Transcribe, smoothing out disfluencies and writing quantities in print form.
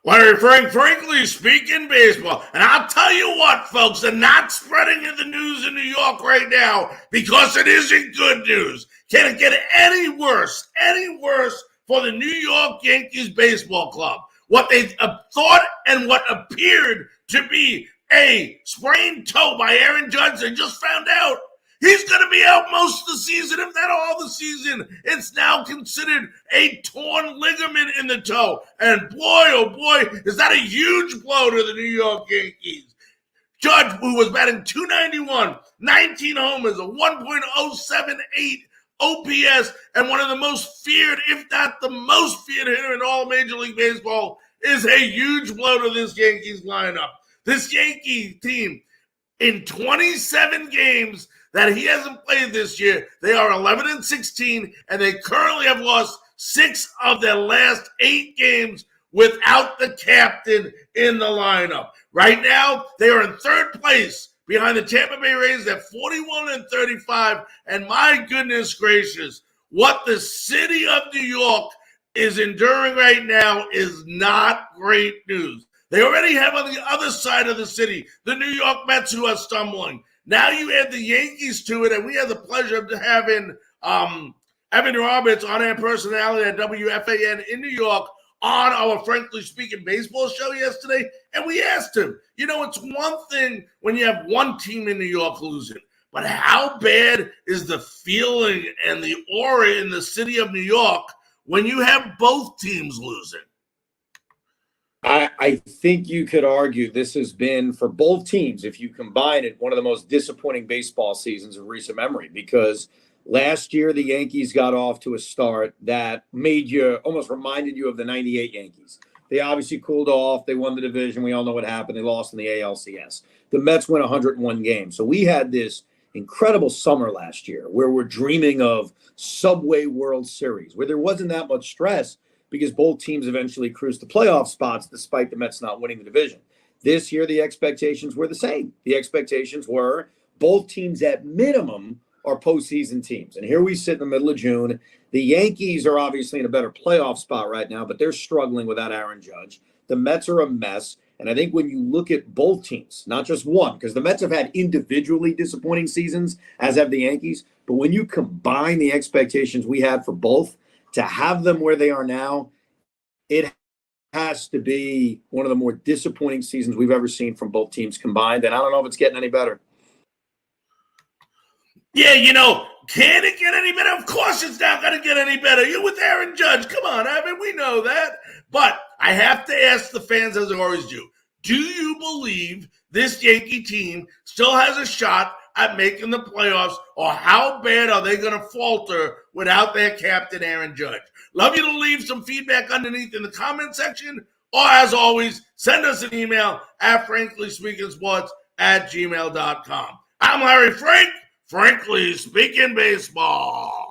Larry Frank, frankly speaking, baseball. And I'll tell you what, folks, they're not spreading in the news in New York right now because it isn't good news. Can it get any worse for the New York Yankees baseball club? What they thought and what appeared to be a sprained toe by Aaron Judge, they just found out he's going to be out most of the season, if not all the season. It's now considered a torn ligament in the toe. And boy, oh boy, is that a huge blow to the New York Yankees. Judge, who was batting .291, 19 homers, a 1.078 OPS, and one of the most feared, if not the most feared hitter in all Major League Baseball, is a huge blow to this Yankees lineup. This Yankee team, in 27 games that he hasn't played this year, they are 11-16, and they currently have lost 6 of their last 8 games without the captain in the lineup. Right now, they are in third place behind the Tampa Bay Rays at 41-35, and my goodness gracious, what the city of New York is enduring right now is not great news. They already have on the other side of the city the New York Mets, who are stumbling. Now you add the Yankees to it, and we had the pleasure of having Evan Roberts, on-air personality at WFAN in New York, on our Frankly Speaking baseball show yesterday, and we asked him, it's one thing when you have one team in New York losing, but how bad is the feeling and the aura in the city of New York when you have both teams losing? I think you could argue this has been, for both teams, if you combine it, one of the most disappointing baseball seasons of recent memory, because last year the Yankees got off to a start that almost reminded you of the 98 Yankees. They obviously cooled off. They won the division. We all know what happened. They lost in the ALCS. The Mets went 101 games. So we had this incredible summer last year where we're dreaming of Subway World Series, where there wasn't that much stress because both teams eventually cruised to playoff spots despite the Mets not winning the division. This year, the expectations were the same. The expectations were both teams at minimum are postseason teams. And here we sit in the middle of June. The Yankees are obviously in a better playoff spot right now, but they're struggling without Aaron Judge. The Mets are a mess. And I think when you look at both teams, not just one, because the Mets have had individually disappointing seasons, as have the Yankees, but when you combine the expectations we had for both, to have them where they are now, it has to be one of the more disappointing seasons we've ever seen from both teams combined. And I don't know if it's getting any better. Yeah, can it get any better? Of course it's not going to get any better. You're with Aaron Judge. Come on, we know that. But I have to ask the fans, as I always do you believe this Yankee team still has a shot at making the playoffs, or how bad are they going to falter without their captain, Aaron Judge? Love you to leave some feedback underneath in the comment section, or as always, send us an email at franklyspeakingsports@gmail.com. I'm Larry Frank, Frankly Speaking Baseball.